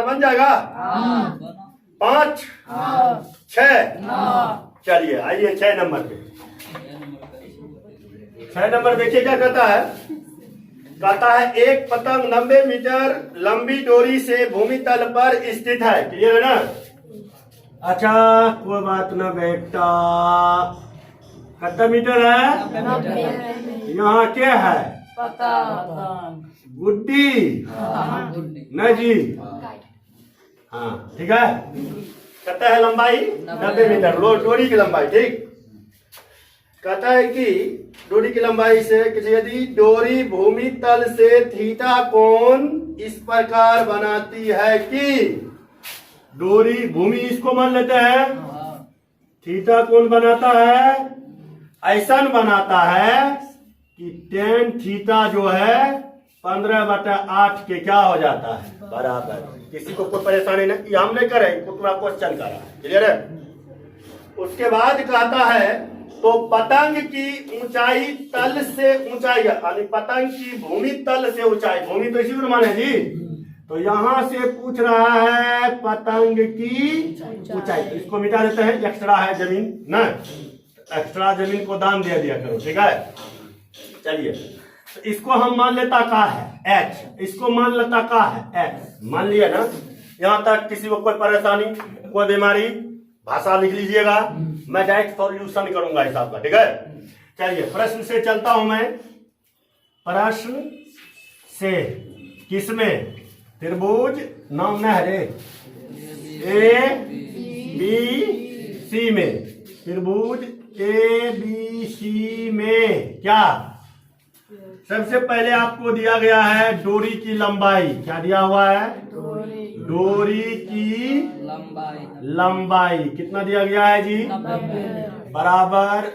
4 बन जाएगा। 5 6 चलिए आइए 6 नंबर पे। 6 नंबर देखिए क्या कहता है। कहता है एक पतंग 90 मीटर लंबी डोरी से भूमि तल पर स्थित है। क्लियर है ना। अच्छा कोई बात ना बेटा। कितना मीटर है? यहाँ क्या है? गुड्डी न जी। हाँ ठीक है। कहता है लंबाई 90 मीटर डोरी की लंबाई। ठीक। कहता है कि डोरी की लंबाई से यदि डोरी भूमि तल से थीटा कोण इस प्रकार बनाती है कि डोरी भूमि इसको मान लेते हैं थीटा कोण बनाता है ऐसा बनाता है कि tan थीटा जो है 15/8 के क्या हो जाता है बराबर। किसी को कोई परेशानी नहीं, हम नहीं करें, पूरा क्वेश्चन करा है। क्लियर है। उसके बाद कहता है तो पतंग की ऊंचाई तल से ऊंचाई यानी पतंग की भूमि तल से ऊंचाई, भूमि तो इसी को माने जी। तो यहां से पूछ रहा है पतंग की ऊंचाई। तो इसको मिटा देते हैं, एक्स्ट्रा है जमीन ना, एक्स्ट्रा जमीन को दान दे दिया करो। ठीक है। चलिए तो इसको हम मान लेता का है h, इसको मान लेता का है x। मान लिया ना। यहां तक किसी को कोई परेशानी कोई बीमारी भाषा लिख लीजिएगा, मैं डायरेक्ट सॉल्यूशन करूंगा हिसाब का। ठीक है। चलिए प्रश्न से चलता हूं मैं। प्रश्न से किसमें? त्रिभुज नाम न है रे, ए बी सी में। त्रिभुज ए बी सी में क्या सबसे पहले आपको दिया गया है डोरी की लंबाई। क्या दिया हुआ है? डोरी की लंबाई कितना दिया गया है जी? बराबर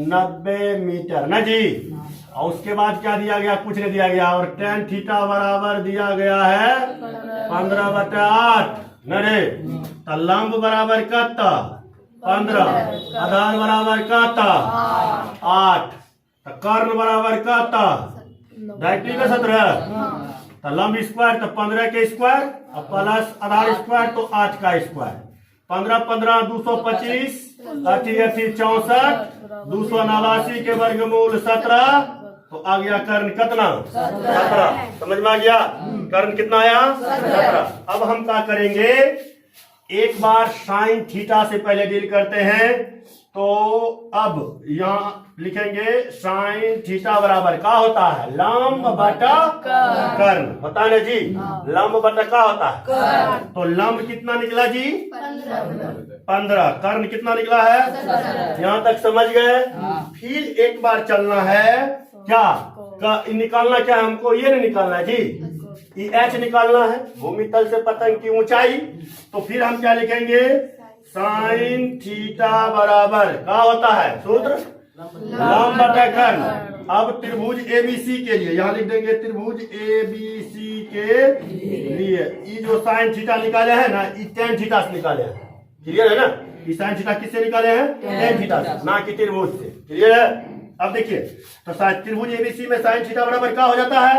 90 मीटर ना जी। और उसके बाद क्या दिया गया? कुछ नहीं दिया गया। और tan थीटा बराबर दिया गया है 15/8 न रे। तो लंब बराबर कितना? 15। आधार बराबर कितना? 8। तो कर्ण बराबर कितना? 17। तो लंब स्क्वायर तो 15 के स्क्वायर और प्लस आधार स्क्वायर तो 8 का स्क्वायर। 15 15 225 80 80 64 289 के वर्गमूल 17। तो आ गया कर्ण कितना? 17। समझ में आ गया? कर्ण कितना आया? 17। अब हम क्या करेंगे, एक बार साइन थीटा से पहले डील करते हैं। तो अब यहाँ लिखेंगे साइन थीटा बराबर क्या होता है? लंब बटा कर्ण होता है ना जी। लंब बटा क्या होता है? तो लंब कितना निकला जी? 15। कर्ण कितना निकला है? यहाँ तक समझ गए। फिर एक बार चलना है क्या निकालना, क्या हमको ये नहीं निकालना है जी, h निकालना है भूमि तल से पतंग की ऊंचाई। तो फिर हम क्या लिखेंगे? साइन थीटा बराबर क्या होता है? सूत्र लंब बटा कर्ण। अब त्रिभुज एबीसी के लिए यहाँ लिख देंगे त्रिभुज एबीसी के लिए ये जो साइन थीटा निकाले हैं ना, ये tan थीटा से निकाले हैं। क्लियर है ना। ये साइन थीटा किससे निकाले हैं? tan थीटा से, ना कि त्रिभुज से। क्लियर है। अब देखिए तो त्रिभुज एबीसी में साइन थीटा बराबर क्या हो जाता है?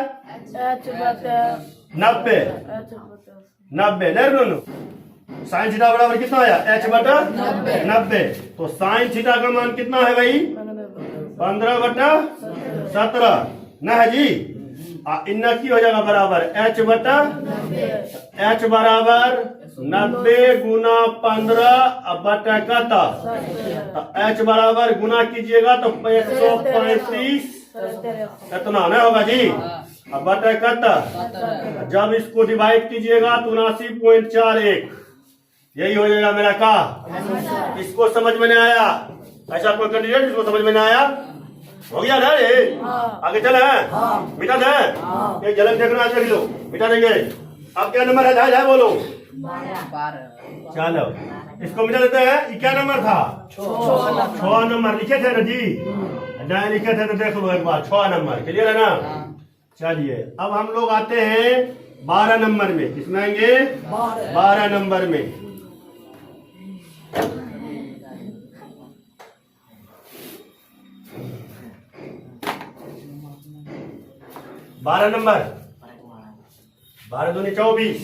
90 नहीं। साइन थीटा बराबर कितना आया? h बटा 90। तो साइन थीटा का मान कितना है भाई? 15/17 न है जी। इतना की हो जाएगा बराबर h बटा h बराबर 90 गुना 15 बटा कता। तो h बराबर गुना कीजिएगा तो 135 कितना नहीं होगा जी। अब बटा कता जब इसको डिवाइड कीजिएगा तो 79.41 यही हो जाएगा मेरा का। इसको समझ में नहीं आया? ऐसा कोई कैंडिडेट जिसको समझ में नहीं आया? हो गया ना रे। आगे चले मिटा दे। एक झलक देखना देख लो, मिटा देंगे। अब क्या नंबर है? जाए बोलो। 12। चलो इसको मिटा देते हैं। ये क्या नंबर था? 6 नंबर लिखे थे ना जी। नहीं लिखे थे तो देख लो एक बार। 6 नंबर क्लियर है ना। चलिए अब हम लोग आते हैं 12 नंबर में। किसमें आएंगे? 12 नंबर में। 12 नंबर 12 दूनी 24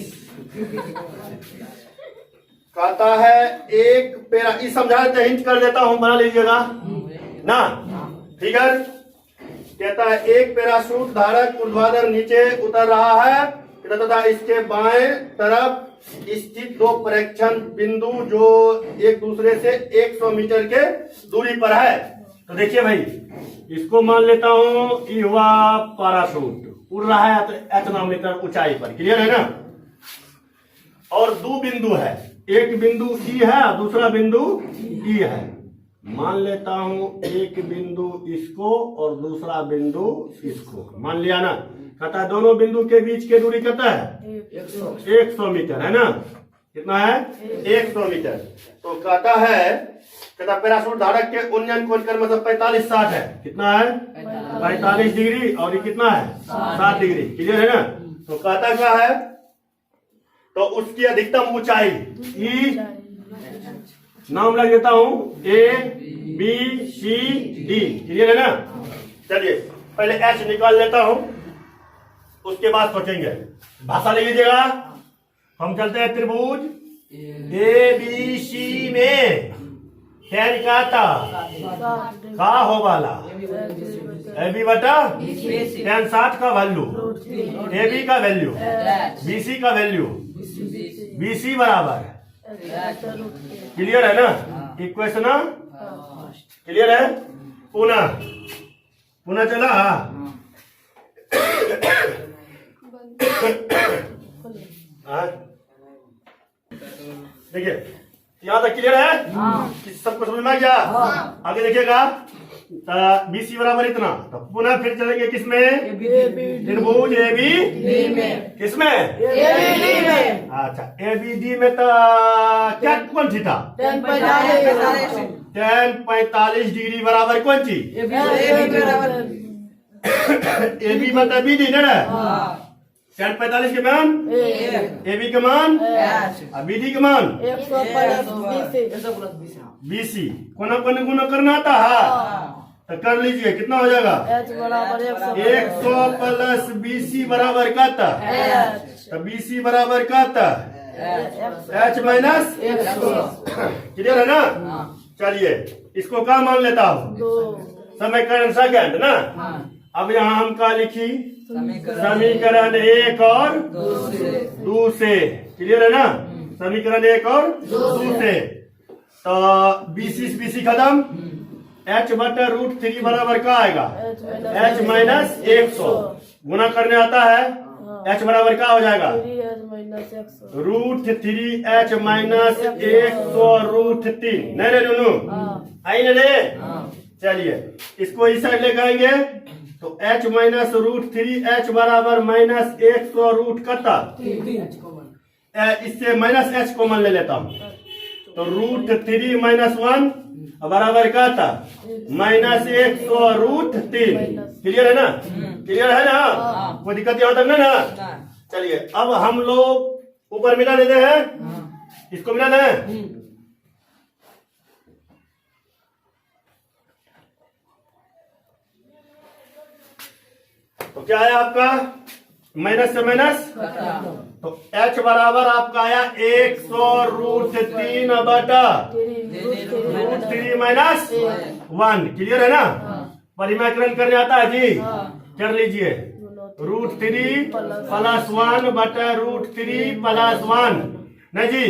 कहता है एक पेरा, इस समझा देते, हिंट कर देता हूं, बना लीजिएगा ना। फिगर कहता है एक पैराशूट धारक ऊर्ध्वाधर नीचे उतर रहा है तथा इसके बाएं तरफ स्थित दो परीक्षण बिंदु जो एक दूसरे से 100 मीटर के दूरी पर है। तो देखिए भाई, इसको मान लेता हूं ये हुआ पैराशूट उड़ रहा है तो h मीटर ऊंचाई पर, क्लियर है ना। और दो बिंदु है, एक बिंदु E है, दूसरा बिंदु E है। मान लेता हूं एक बिंदु इसको और दूसरा बिंदु इसको, मान लिया ना। कहता है दोनों बिंदु के बीच के दूरी कितना है? 100 मीटर है ना। कितना है? 100 मीटर। तो कहता पैराशूट धारक के उन्नयन कोण कर मतलब 45-60 है। कितना है? 45 डिग्री, और ये कितना है? 60 डिग्री, क्लियर है ना। तो कहता क्या है, तो उसकी अधिकतम ऊंचाई ई, नाम लग देता हूं ABCD, क्लियर है ना। चलिए पहले H निकाल लेता हूं, उसके बाद सोचेंगे। भाषा ले लीजिएगा। हम चलते हैं त्रिभुज ABC में क्या निकालता का हो वाला AB बटा tan 60 का वैल्यू, AB का वैल्यू, BC का वैल्यू, BC बराबर, क्लियर है ना। इक्वेशन क्लियर है। पुनः चला। देखिए यहाँ तक क्लियर है, सबको समझ में आ गया। आगे देखिएगा, BC बराबर इतना। तो पुनः फिर चलेंगे किसमें? त्रिभुज AB में। किसमें? ABD में। अच्छा ABD में तो क्या कौन थी था? tan 45 डिग्री बराबर कौन सी? AB बटा BD ना। tan 45 के मान AB के मान, BD के मान BC। कोना कोने गुना करना आता है तो कर लीजिए। कितना हो जाएगा? 100 प्लस BC बराबर का था, तो BC बराबर का था H माइनस 100, क्लियर है ना। चलिए इसको क्या मान लेता हूँ? समीकरण सेकंड ना। अब यहाँ हम क्या लिखी? समीकरण 1 और 2 से, क्लियर है ना। समीकरण 1 और 2 से। तो BC खत्म, H बटा √3 बराबर क्या आएगा? H minus 100। गुना करने आता है, H बराबर क्या हो जाएगा? √3H minus 100√3। नहीं रे नूनू, आई ना रे। चलिए इसको इस साइड लेकर आएंगे तो H माइनस √3H बराबर माइनस 100 कता, इससे माइनस H कॉमन ले लेता हूँ। तो √3 माइनस 1 बराबर क्या था? माइनस 100√3, क्लियर है ना। क्लियर है ना, कोई दिक्कत यहाँ तक नहीं ना। चलिए अब हम लोग ऊपर मिला लेते हैं, इसको मिला लें। तो क्या है आपका? माइनस से माइनस, तो H बराबर आपका आया 100√3 बटा √3 माइनस 1, क्लियर है ना। परिमाकरण करने आता है जी, कर लीजिए। √3 प्लस 1 बटा √3 प्लस 1, नहीं जी।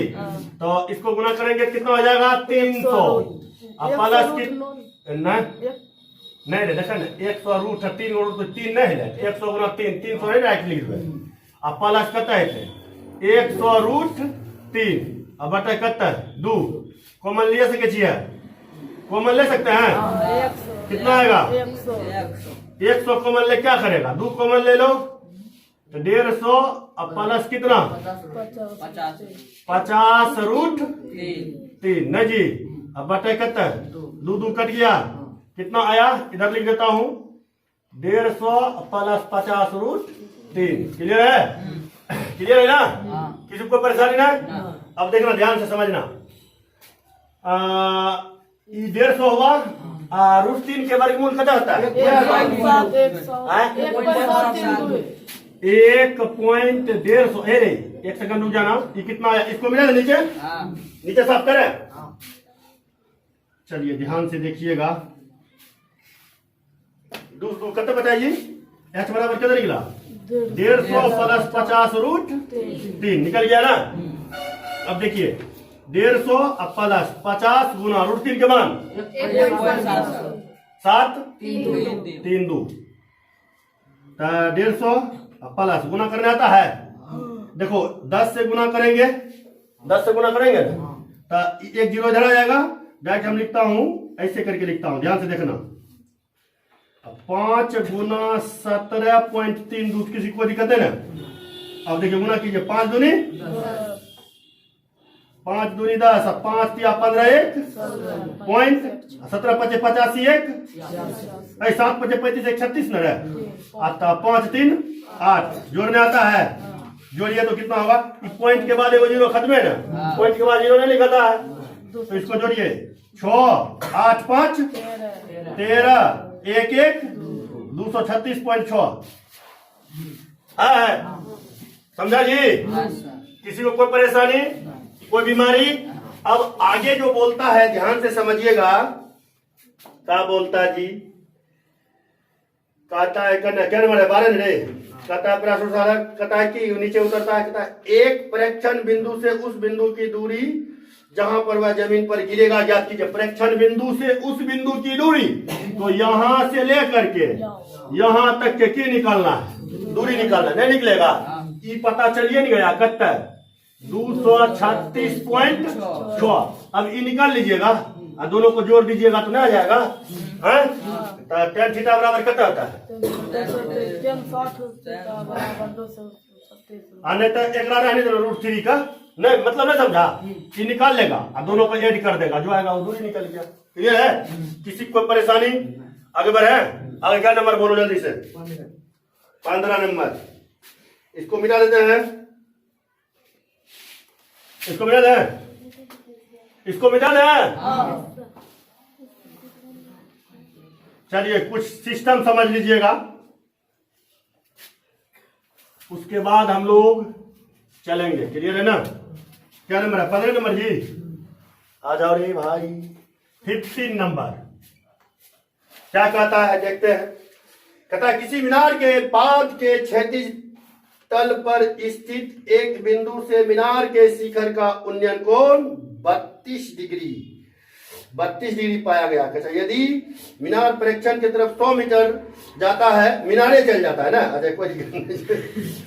तो इसको गुना करेंगे कितना हो जाएगा? 300। अब प्लस नहीं देखा ना, 100√3 और 3 नहीं है, 100 गुना 3, 300 नहीं राइट लिख दे। अब प्लस कता है 100√3 अब बटा कता 2 कॉमन ले सके छिए, कॉमन ले सकते हैं। कितना आएगा? 100 कॉमन ले क्या करेगा? 2 कॉमन ले लो तो 150। अब प्लस कितना? 50√3 नहीं जी। अब बटा कता 2 कट गया, कितना आया? इधर लिख देता हूं 150 प्लस 50√3, क्लियर है। क्लियर है ना, किसी को परेशानी ना। अब देखना ध्यान से समझना। 150 हुआ, √3 के वर्गमूल कितना होता है? 1.150। एक सेकंड रुक जाना। ये कितना आया, इसको मिला ना नीचे, हाँ नीचे साफ करें। चलिए ध्यान से देखिएगा। दो कत बताइए, h बराबर कितना निकला, 150 प्लस 50 रूट 3 निकल गया ना। अब देखिए 150 प्लस 50 गुना रूट 3 के मान 7 3 2 150 प्लस गुना करने आता है। देखो 10 से गुना करेंगे, 10 से गुना करेंगे तो एक जीरो इधर आ जाएगा। डायरेक्ट हम लिखता हूं, ऐसे करके लिखता हूं, ध्यान से देखना। 5 गुना 17.3 किसी को दिक्कत है ना। अब देखिए गुना कीजिए, 5 दूनी 10, 5 तिया 15 1 पॉइंट 17 पचे 85 1 7 पचे 35 1 36 न रहे आता 5 3 8 जोड़ने आता है। जोड़िए तो कितना होगा, पॉइंट के बाद एगो जीरो खत्म है ना, पॉइंट के बाद जीरो नहीं लिखाता है, तो इसको जोड़िए 6 8 5 13 1 1 236.6 है। समझा जी, किसी को कोई परेशानी कोई बीमारी। अब आगे जो बोलता है ध्यान से समझिएगा, क्या बोलता है जी, कहता है क्या नंबर है 12 रे, कहता है कहता है कि नीचे उतरता है, कहता है एक प्रेक्षण बिंदु से उस बिंदु की दूरी जहां पर वह जमीन पर गिरेगा ज्ञात कीजिए। प्रेक्षण बिंदु से उस बिंदु की दूरी, तो यहां से लेकर के यहां तक के की निकालना है, दूरी निकालना, नहीं निकलेगा ये पता चलिए नहीं गया, कत्ता 236.6। अब ये निकाल लीजिएगा और दोनों को जोड़ दीजिएगा तो नहीं आ जाएगा। tan थीटा बराबर कितना होता है, नहीं तो एक रहने दो रूट 3 का, नहीं मतलब नहीं समझा, ये निकाल लेगा और दोनों को ऐड कर देगा, जो आएगा वो दूरी निकल गया। क्लियर है, किसी को परेशानी आगे बढ़े। आगे क्या नंबर बोलो जल्दी से, 15 नंबर। इसको मिला देते हैं, इसको मिला दें, इसको मिला दें। चलिए कुछ सिस्टम समझ लीजिएगा, उसके बाद हम लोग चलेंगे। क्लियर है ना। क्या नंबर है, 15 नंबर जी, आ जाओ रे भाई। 15 नंबर क्या कहता है देखते हैं। कहता है किसी मीनार के बाद के क्षैतिज तल पर स्थित एक बिंदु से मीनार के शिखर का उन्नयन कोण 32 डिग्री पाया गया। अच्छा यदि मीनार प्रेक्षण की तरफ 100 मीटर जाता है, मीनारे चल जाता है ना, अच्छा कोई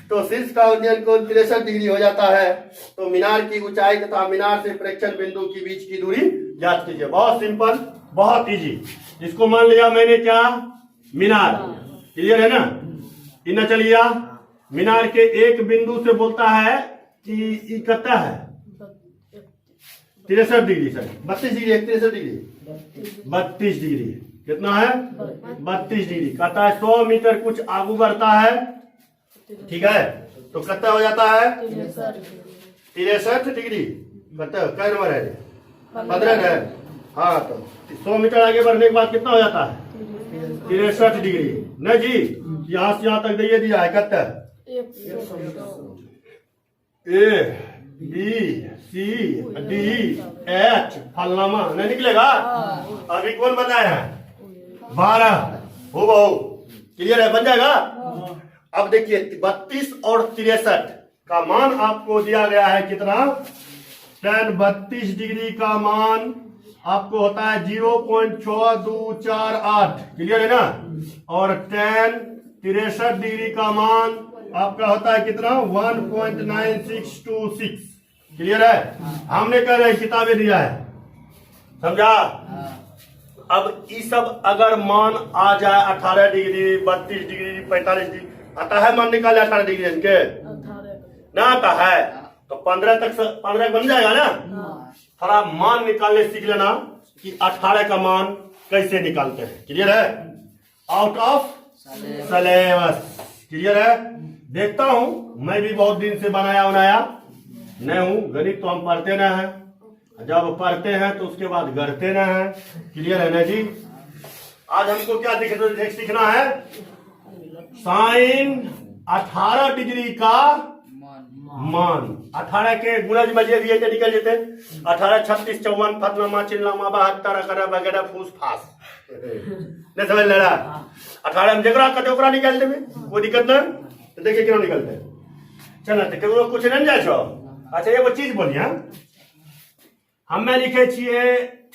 तो शीर्ष का उन्नयन कोण 63 डिग्री हो जाता है। तो मीनार की ऊंचाई तथा मीनार से प्रेक्षण बिंदु के बीच की दूरी ज्ञात कीजिए। बहुत सिंपल, बहुत इजी। इसको मान लिया मैंने क्या, मीनार। क्लियर है ना। इतना चलिए मीनार के एक बिंदु से बोलता है कि कितना है 63 degree, sir 32 degree 63 degree 32 degree कितना है 32 डिग्री। कहता है 100 मीटर कुछ आगू बढ़ता है, ठीक है, तो कितना हो जाता है 63 डिग्री। कितना क्या नंबर है 15 है। हाँ तो 100 मीटर आगे बढ़ने के बाद कितना हो जाता है 63 डिग्री। नहीं जी, यहाँ से यहाँ तक दे दिया है कितना A B C D H फलनामा नहीं निकलेगा। अभी कौन बताया है 12 हो बहु। क्लियर है, बन जाएगा। अब देखिए 32 और 63 का मान आपको दिया गया है कितना, tan 32 डिग्री का मान आपको होता है 0.6248। क्लियर है ना। और tan 63 डिग्री का मान आपका होता है कितना 1.9626। क्लियर है। हमने कह रहे किताबें दिया है, समझा। अब ये सब अगर मान आ जाए 18 डिग्री 32 डिग्री 45 डिग्री आता है, मान निकाले 18 डिग्री इनके ना आता है तो 15 तक 15 बन जाएगा ना। थोड़ा मान निकालने सीख लेना कि 18 का मान कैसे निकालते हैं। क्लियर है, आउट ऑफ सिलेबस। क्लियर है। देखता हूं, मैं भी बहुत दिन से बनाया नहीं हूं। गणित तो हम पढ़ते ना है, जब पढ़ते हैं तो उसके बाद गढ़ते ना है। क्लियर है ना जी। आज हमको क्या सीखना है, साइन 18 डिग्री का मान 18 के गुणज में जे दिए निकल जेते 18 36 54 फतनामा चिल्लामा 72 अकरा वगैरह फूस फास नहीं समझ ले रहा 18 में जकरा कते ओकरा निकाल देबे कोई दिक्कत नहीं तो देखिए केना निकलते चल त केकरो कुछ नहीं जाय छो अच्छा एगो चीज बोलिए हमें लिखे छिए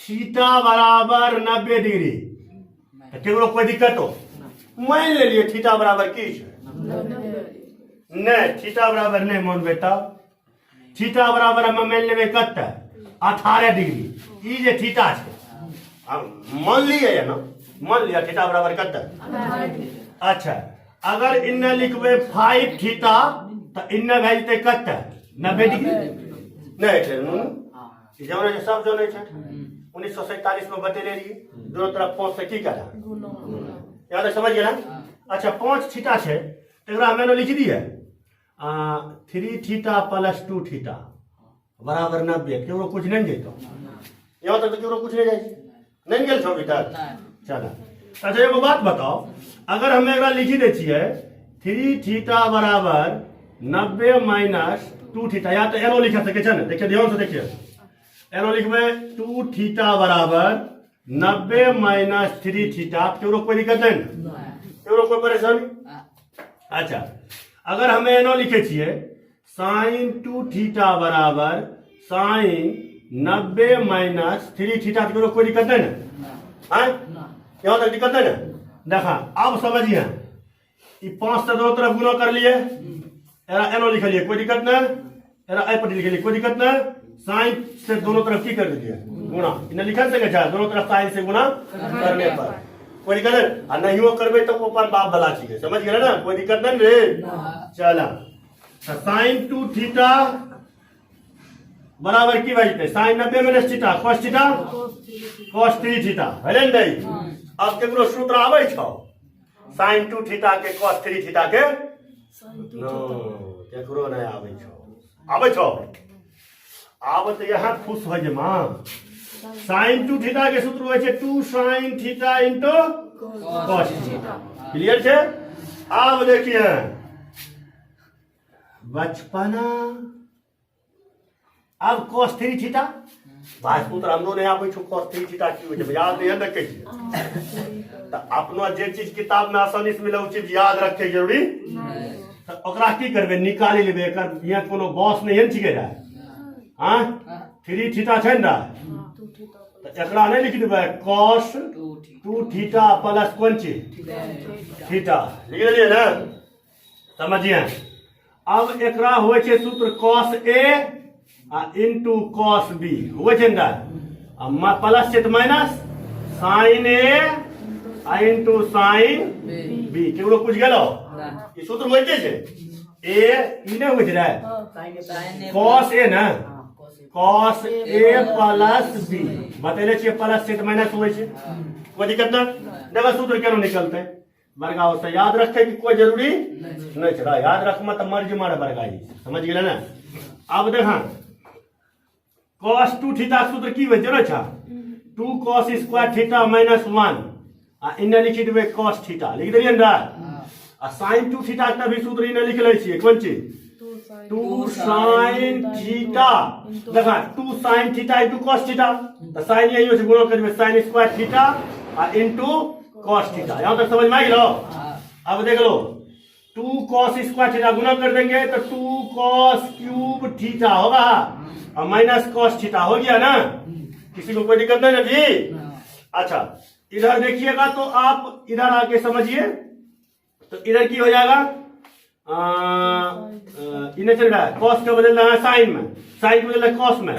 थीटा बराबर 90 डिग्री तो केकरो कोई दिक्कत हो मान ले लिए थीटा बराबर की छै नहीं थीटा बराबर नहीं मान बेटा थीटा बराबर हम मान लेबे कते 18 डिग्री ई जे थीटा छै मान लिए है ना मान लिया थीटा बराबर कते अच्छा अगर इन्ने लिखबे 5 थीटा तो इन्ने भए जेते कते 90 डिग्री नहीं छै जाने छै सब जाने छै 1947 में बतेले रही दोनों तरफ 5 से की करा याद है समझ गया अच्छा 5 थीटा छै एकरा मैंने लिख दिए 3 थीटा प्लस 2 थीटा बराबर 90 केकरो कुछ नहीं जेतो यहाँ तक तो केकरो कुछ नहीं जाए नहीं गेल छो बेटा चलो अच्छा एगो बात बताओ अगर हम एकरा लिखी दे छिए 3 थीटा बराबर 90 माइनस 2 थीटा या तो एनो लिख सके छै ने देखिए ध्यान से देखिए एनो लिखबे 2 थीटा बराबर 90 माइनस 3 थीटा केकरो कोई दिक्कत नहीं केकरो कोई परेशानी अच्छा अगर हमें एनो लिखे छिए साइन 2 थीटा बराबर साइन 90 माइनस 3 थीटा केकरो कोई दिक्कत नहीं ना यहाँ तक दिक्कत नहीं ना देखा अब समझिए ये 5 से दोनों तरफ गुना कर लिए एरा एनो लिख लिए कोई दिक्कत नहीं एरा आई पर लिख लिए कोई दिक्कत नहीं साइन से दोनों तरफ की कर दीजिए गुना इन्हें लिखा सके दोनों तरफ साइन से गुना करने पर कोई दिक्कत नहीं नहीं वो करबे तो ऊपर बाप भला चाहिए समझ गए ना कोई दिक्कत नहीं रे चला साइन 2 थीटा बराबर की भाई sine 90 minus theta cos 3 theta है नहीं अब केकरो सूत्र आबै छौ साइन 2 थीटा के cos 3 थीटा के नो केकरो नहीं आबै छौ आब तो यहाँ खुश हो जे मां साइन 2 थीटा के सूत्र होय छै 2 sine theta into cos theta clear छै अब देखिए बचपना अब cos 3 थीटा भाई सूत्र हमरो नहीं आबै छौ cos 3 थीटा की होय छै याद नहीं रखे छी तो अपनो जे चीज किताब में आसानी से मिले उ चीज याद रखे जरूरी तो ओकरा की करबे निकाली लेबे एकर यहाँ कोनो बॉस नहीं छिके जाय हां 3 थीटा छै ना तो एकरा नहीं लिख देबे cos 2 थीटा प्लस कोन चीज थीटा लिख लिए ना समझिए अब एकरा होय छै सूत्र cos a into cos b होय छै ना अब प्लस छै तो minus sin a into sin b केकरो कुछ गेलो ई सूत्र होइते छै a ई नहीं होय छै cos a ना cos a प्लस b बतेले छिए प्लस से माइनस होय छै कोई दिक्कत ना देखो सूत्र केना निकलते बरगाओ से याद रखे कि कोई जरूरी नहीं छै याद रख मत मर्जी मारे बरगाई समझ गेले ना अब देखा cos 2 थीटा सूत्र की होय छै ना 2 cos स्क्वायर थीटा माइनस 1 आ इने लिखि देबे cos थीटा लिख देलिए ना आ sin 2 थीटा का भी सूत्र इने लिख ले छिए कोन चीज 2 sin थीटा देखा 2 sin theta into cos theta तो sin यही होय छै गुणा करबे sin स्क्वायर थीटा आ इनटू cos थीटा यहां तक समझ में आ गेलो अब देख लो 2 cos स्क्वायर थीटा गुणा कर देंगे तो 2 cos क्यूब थीटा होगा और माइनस cos थीटा हो गया ना किसी को कोई दिक्कत नहीं ना जी अच्छा इधर देखिएगा तो आप इधर आके समझिए तो इधर की हो जाएगा इन्हें चल रहा है cos का बदल रहा है साइन में साइन को बदल रहा है cos में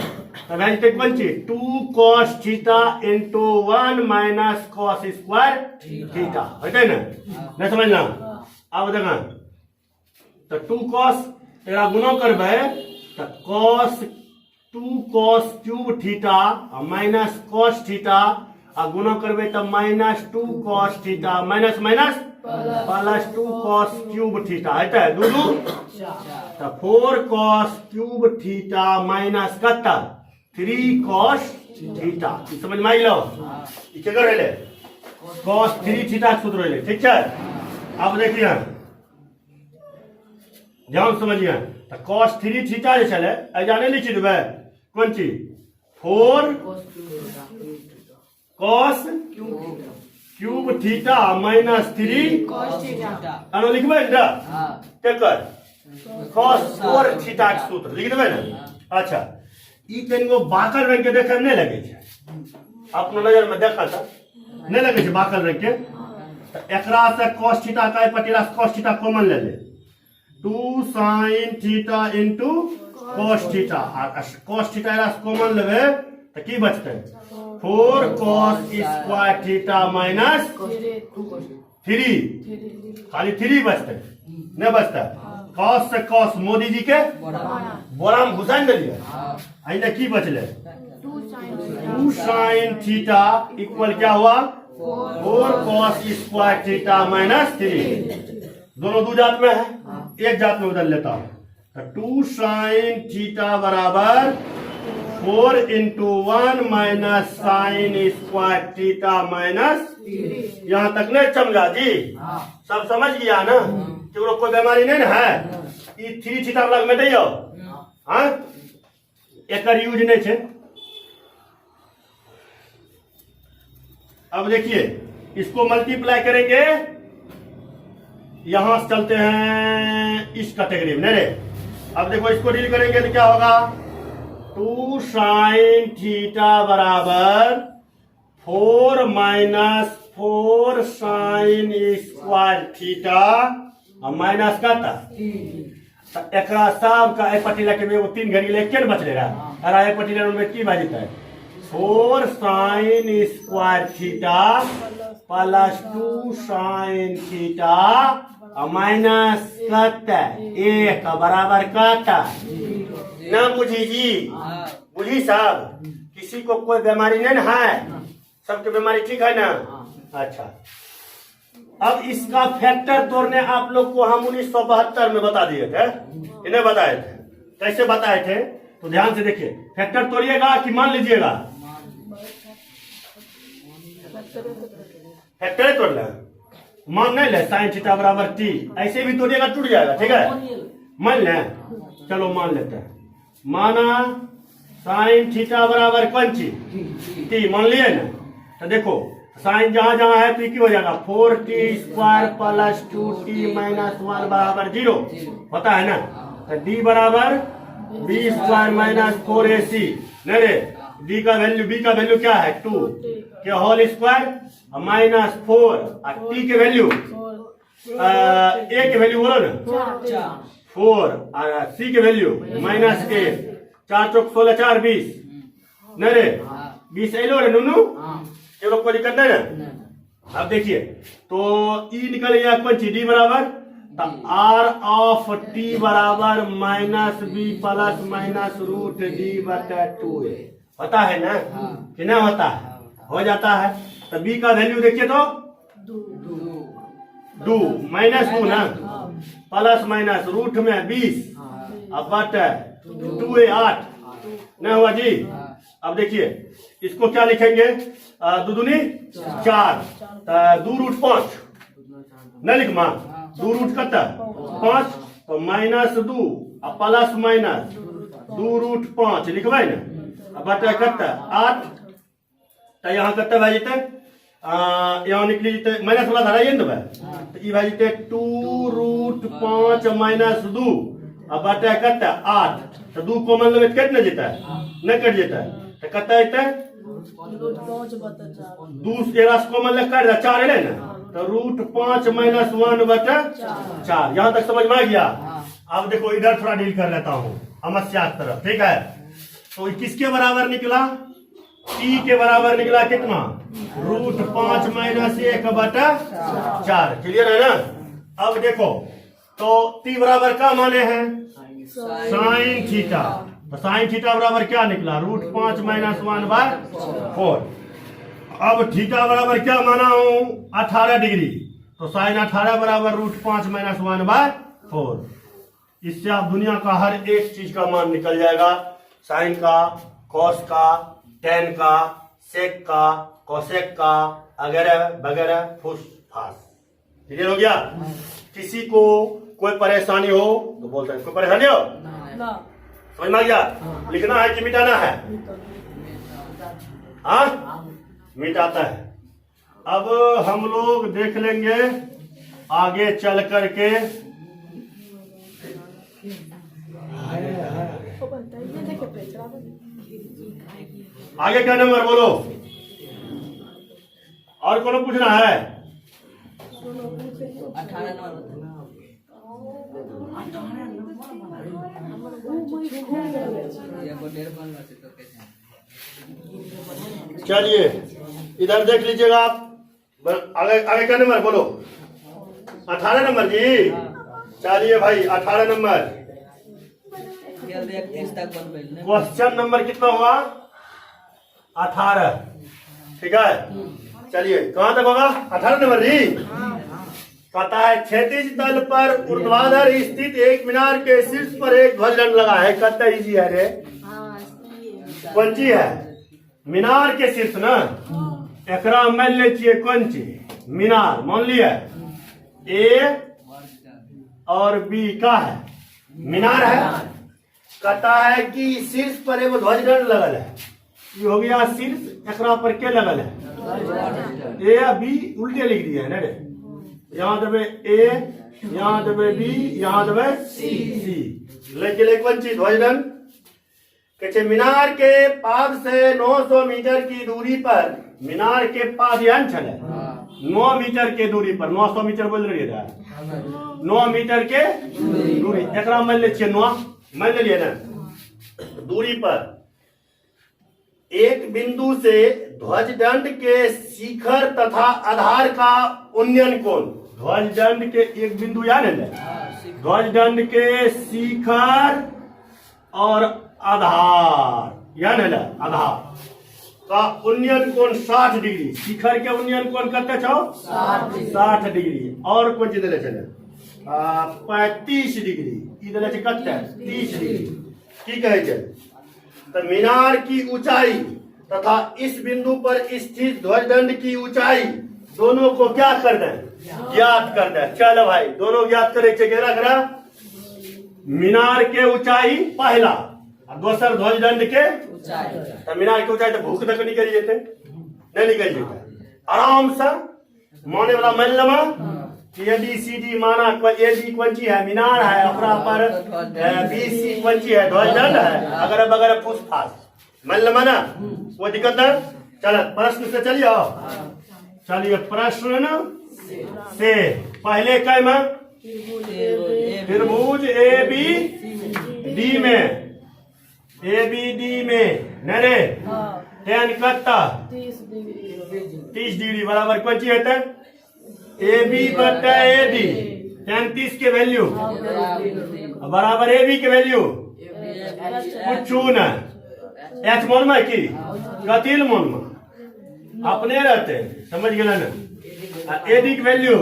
तो वह जितने कौन चीज 2 cos theta into 1 minus cos square theta है ना नहीं समझना अब देखना तो 2 cos तेरा गुना करबे तो cos 2 cos cube theta minus cos theta आ गुना करबे तो minus 2 cos theta minus minus plus 2 cos cube theta है दू दू तो 4 cos क्यूब थीटा माइनस कत्ता 3 cos थीटा समझ में आइलो ई के करे cos 3 थीटा के सूत्र है ठीक है अब देखिए ध्यान समझिए तो cos 3 थीटा जे छले ए जाने लिखि देबै कोन चीज 4 cos क्यूब थीटा माइनस 3 अनो लिखबै ना केकर cos 4 थीटा के सूत्र लिख देबै ना। अच्छा ई कनिगो बाकल रंग के देखे में नहीं लगे छै अपनो नजर में देखा था नहीं लगे छै बाकल रंग के तो एकरा से cos थीटा का पटिला cos थीटा कॉमन ले ले 2 sin theta into cos theta आ cos थीटा एरा कॉमन लेबे तो की बचतै 4 cos स्क्वायर थीटा माइनस 3 खाली 3 बचतै नहीं बचतै cos से cos मोदी जी के बोरा में घुसा देलिए आइने की बचले 2 sin थीटा इक्वल क्या हुआ 4 cos स्क्वायर थीटा माइनस 3 दोनों दो जात में है एक जात में बदल लेता हूं तो 2 sin थीटा बराबर 4 into 1 minus sine square theta minus यहाँ तक नहीं समझा जी सब समझ गया ना कि कोई बीमारी नहीं ना है ये 3 थीटा वाला में दैयो हाँ एकर यूज नहीं है। अब देखिए इसको मल्टीप्लाई करेंगे यहां से चलते हैं इस कैटेगरी में नहीं रे। अब देखो इसको डील करेंगे तो क्या होगा 2 sin थीटा बराबर 4 माइनस 4 sin स्क्वायर थीटा और माइनस का था एकरा सब का एक पट्टी लेके वो 3 घड़ी लेके बच ले रहा अरे एक पट्टी में की बाजी है 4 sin square theta plus 2 sin theta और माइनस कता 1 बराबर कता ना बुझी जी बुझी साहब किसी को कोई बीमारी नहीं ना है सबके बीमारी ठीक है ना। अच्छा अब इसका फैक्टर तोड़ने आप लोग को हम 1972 में बता दिए थे इन्हें बताए थे कैसे बताए थे तो ध्यान से देखिए फैक्टर तोड़िएगा कि मान लीजिएगा फैक्टर तोड़ ले मान नहीं ले साइन थीटा बराबर टी ऐसे भी तोड़िएगा टूट जाएगा ठीक है मान ले चलो मान लेते हैं माना साइन थीटा बराबर कौन चीज टी मान लिए ना तो देखो साइन जहां जहां है तो क्या हो जाएगा 4t square plus 2t minus 1 बराबर 0 होता है ना तो d बराबर b स्क्वायर माइनस 4ac नहीं रे b का वैल्यू क्या है 2 के होल स्क्वायर माइनस 4 और t के वैल्यू a के वैल्यू बोलो ना 4 और c के वैल्यू माइनस 8 4 चौक 16 4 20 नहीं रे 20 एलो रे नुनू ये लोग को दिक्कत नहीं ना। अब देखिए तो ई निकल गया कौन चीज डी बराबर तो आर ऑफ टी बराबर minus B plus minus root D बटा 2a होता है ना कि ना होता है हो जाता है तो बी का वैल्यू देखिए तो 2 माइनस 2 ना प्लस माइनस रूट में 20 अब बटा 2a 8 ना हुआ जी। अब देखिए इसको क्या लिखेंगे दो दूनी 4 2 रूट 5 न लिख मा 2 रूट कता 5 तो माइनस 2 प्लस माइनस 2 रूट 5 लिखवाई ना बटा कता 8 तो यहाँ कता भाई जेते यहाँ निकली जेते माइनस वाला धरा ये ना तो ये भाई जेते 2 रूट 5 माइनस 2 अब बटा कता 8 तो 2 कॉमन लेवे कट न जेता न कट जेता तो कता है 2 कॉमन ले काट 4 है ना तो रूट 5 माइनस 1 बटा 4 यहाँ तक समझ में आ गया। अब देखो इधर थोड़ा डील कर लेता हूँ समस्या की तरफ ठीक है तो किसके बराबर निकला टी के बराबर निकला कितना रूट 5 माइनस 1 बटा 4 क्लियर है ना। अब देखो तो टी बराबर क्या माने हैं साइन थीटा तो साइन थीटा बराबर क्या निकला रूट 5 माइनस 1 बाय 4। अब थीटा बराबर क्या माना हूं 18 डिग्री तो साइन 18 बराबर रूट 5 माइनस 1 बाय 4। इससे आप दुनिया का हर एक चीज का मान निकल जाएगा साइन का कॉस का टेन का सेक का कोसेक का वगैरह वगैरह फुस फास क्लियर हो गया। किसी को कोई परेशानी हो तो बोलते हैं, कोई परेशानी हो समझ में आ गया? लिखना है कि मिटाना है? हाँ, मिटाता है। अब हम लोग देख लेंगे आगे चल करके। आगे क्या नंबर बोलो, और कौन पूछना है? 18 नंबर चलिए इधर देख लीजिएगा आप। आगे आगे क्या नंबर बोलो? 18 नंबर जी। चलिए भाई 18 नंबर क्वेश्चन नंबर कितना हुआ? 18। ठीक है, चलिए कहां तक होगा? 18 नंबर जी। कहता है क्षैतिज तल पर ऊर्ध्वाधर स्थित एक मीनार के शीर्ष पर एक ध्वजदंड लगा है। कहता इजी है रे, कौन ची है? मीनार के शीर्ष ना, एकरा मान ले चाहिए कौन ची? मीनार मान लिया। ए और बी का है मीनार है। कहता है कि शीर्ष पर एगो ध्वजदंड लगल है। ये हो गया शीर्ष, एकरा पर के लगल है? ए या बी उल्टे लिख दिया है ना रे। यहाँ देवे ए, यहाँ देवे बी, यहाँ देवे सी। लेकिन कौन चीज ध्वजदंड के मीनार के पाद से 900 मीटर की दूरी पर, मीनार के पाद यान चले 9 मीटर के दूरी पर, 900 मीटर बोल रही है 9 मीटर के दूरी, एकरा मान ले 9 मान ले ना दूरी पर एक बिंदु से ध्वजदंड के शिखर तथा आधार का उन्नयन कोण। ध्वजदंड के एक बिंदु याद है, ध्वजदंड के शिखर और आधार याद है, आधार का उन्नयन कोण 60 डिग्री। शिखर के उन्नयन कोण कितना छो? 60 डिग्री। और कौन चीज चले 35 डिग्री। इधर कितना 30 डिग्री। ठीक है। तो मीनार की ऊंचाई तथा इस बिंदु पर स्थित ध्वजदंड की ऊंचाई दोनों को क्या कर दें? ज्ञात कर दें। चलो भाई दोनों ज्ञात करे करा मीनार के ऊंचाई पहला और दूसर ध्वजदंड के ऊंचाई। तो मीनार की ऊंचाई तो भूख तक नहीं करी जेते, नहीं निकल जेते आराम से माने वाला मान लमा कि ABCD माना AD कौन ची है? मीनार है। अपना पर BC कौन ची है? ध्वजदंड है। अगर बगैर फूस फास मान लमा ना, वो दिक्कत है। चलो प्रश्न से चलिए आओ। चलिए प्रश्न से पहले क्या में त्रिभुज ABD में, ABD में नरे tan कत्ता 30 डिग्री बराबर कौन ची है? AB बटा AD। tan 30 के वैल्यू बराबर AB के वैल्यू कुछ न एच मोन में की कतिल मोन में अपने रहते समझ गए ना। AD की वैल्यू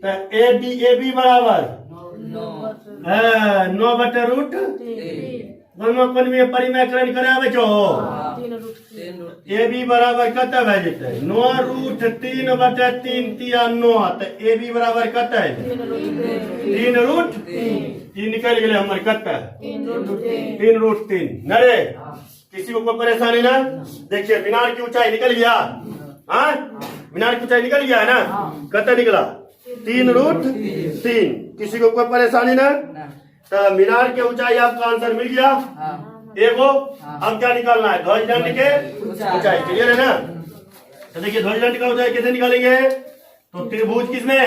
तो AB बराबर 9 बटे रूट कौन में परिमेकरण करावे छो। AB बराबर कत भे जेते 9 रूट 3 बटे 3 तिया 9। तो AB बराबर कत है 3 रूट 3 निकल गए हमारे कत 3 रूट 3 नरे। किसी को कोई परेशानी ना? देखिए मीनार की ऊंचाई निकल गया। हाँ मीनार की ऊंचाई निकल गया है ना, कत निकला 3 रूट 3। किसी को कोई परेशानी ना? तो मीनार की ऊंचाई आपका आंसर मिल गया एगो। अब क्या निकालना है? ध्वजदंड के ऊंचाई। क्लियर है ना? तो देखिए ध्वजदंड का ऊंचाई कैसे निकालेंगे? तो त्रिभुज किसमें?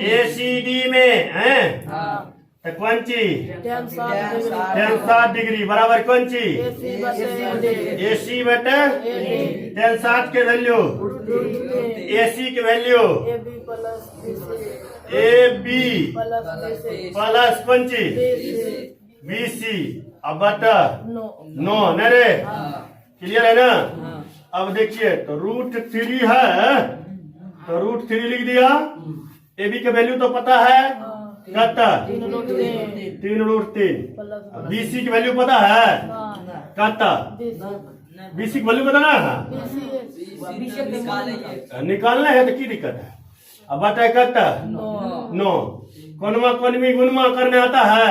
ACD में है। तो कौन ची tan 60 डिग्री बराबर कौन ची? AC बटे tan 60 के वैल्यू AC के वैल्यू AB प्लस कौन ची BC अब बटा 9 नरे। क्लियर है ना? अब देखिए तो रूट 3 है, तो रूट 3 लिख दिया। AB के वैल्यू तो पता है कहता 3 रूट 3। BC की वैल्यू पता है कहता BC की वैल्यू पता ना? निकालना है तो की दिक्कत है? अब बता कहता 9 कोनमा कोनमी गुनमा करने आता है?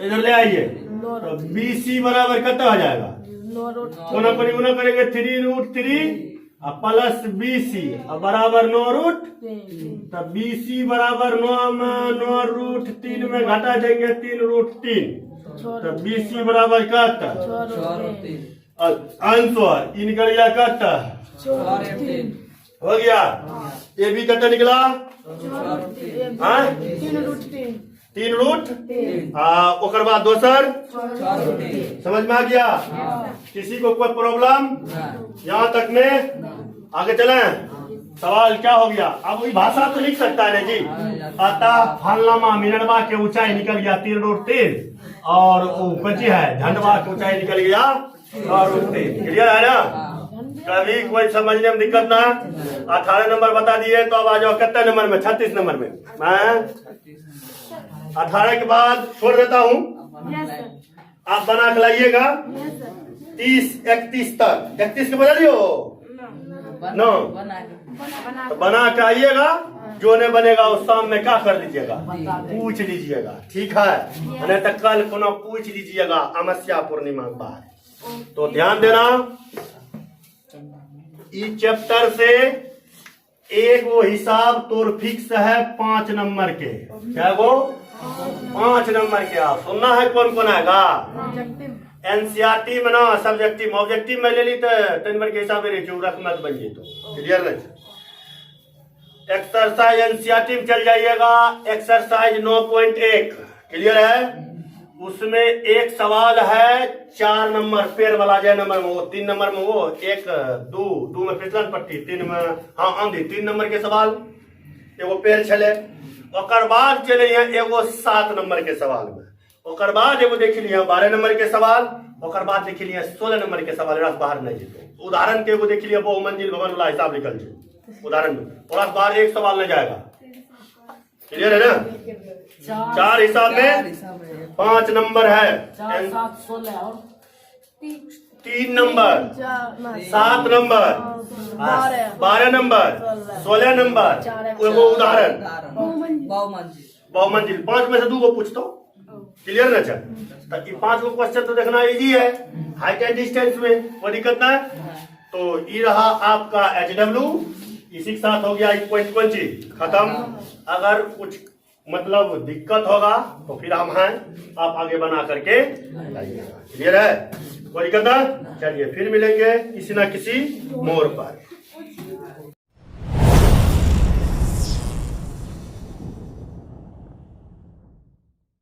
इधर ले आइए। तो BC बराबर कितना हो जाएगा? कोना कोनी गुना करेंगे 3√3 और प्लस BC और बराबर 9√। तब BC बराबर 9√3 में घटा देंगे 3√3। तो BC बराबर क्या आता? आंसर ये निकल गया क्या? हो गया। ये भी कितना निकला? 3√3। ओकर बाद दोसर समझ में आ गया? किसी को कोई प्रॉब्लम यहाँ तक में? आगे चले। सवाल क्या हो गया? अब वही भाषा तो लिख सकता है ना जी। अतः फलनामा मिनरवा के ऊंचाई निकल गया 3√3 और वो बची है झंडवा की ऊंचाई निकल गया 9√3। क्लियर है ना? कभी कोई समझने में दिक्कत ना? 18 नंबर बता दिए तो अब आ जाओ कितने नंबर में? 36 नंबर में। मैं 18 के बाद छोड़ देता हूँ, आप बना के लाइएगा 30 31 तक। 31 के बजा दियो नो, तो बना के आइएगा। जो नहीं बनेगा उस शाम में क्या कर लीजिएगा? पूछ लीजिएगा, ठीक है? नहीं तो कल पुनः पूछ लीजिएगा अमावस्या पूर्णिमा के बाद। तो ध्यान देना, इस चैप्टर से एक वो हिसाब तोर फिक्स है 5 नंबर के। क्या वो? 5 नंबर के। आप सुनना है कौन कौन आएगा? एनसीईआरटी में ना सब्जेक्टिव ऑब्जेक्टिव में ले ली तो 10 नंबर के हिसाब से रख मत बनिए। तो क्लियर नहीं? एक्सरसाइज एनसीईआरटी में चल जाइएगा, एक्सरसाइज 9.1 क्लियर है? उसमें एक सवाल है 4 नंबर पेड़ वाला जय नंबर में, वो 3 नंबर में, वो 1 2 में फिसलन पट्टी 3 में, हाँ आंधी 3 नंबर के सवाल एगो पेड़ चले। ओकर बाद चले एगो 7 नंबर के सवाल में। ओकर बाद एगो देख लिया 12 नंबर के सवाल। ओकर बाद देख लिया 16 नंबर के सवाल। बाहर नहीं जीतो। उदाहरण के एगो देख लिया बहुमंजिल भवन वाला हिसाब निकल जाए उदाहरण में। और बाहर एक सवाल नहीं जाएगा। क्लियर है ना? 4 हिसाब में 5 नंबर है। 3 नंबर, 7 नंबर, 12 नंबर, 16 नंबर, वो उदाहरण बहुमंजिल। 5 में से 2 को पूछता हूँ। क्लियर ना? चल तो ये 5 को क्वेश्चन तो देखना इजी है, हाइट एंड डिस्टेंस में कोई दिक्कत ना है। तो ये रहा आपका HW। इसी के साथ हो गया पॉइंट कौन चीज खत्म। अगर कुछ मतलब दिक्कत होगा तो फिर हम हैं, आप आगे बना करके लाइएगा। क्लियर है? कोई दिक्कत ना? चलिए फिर मिलेंगे किसी ना किसी मोड़ पर।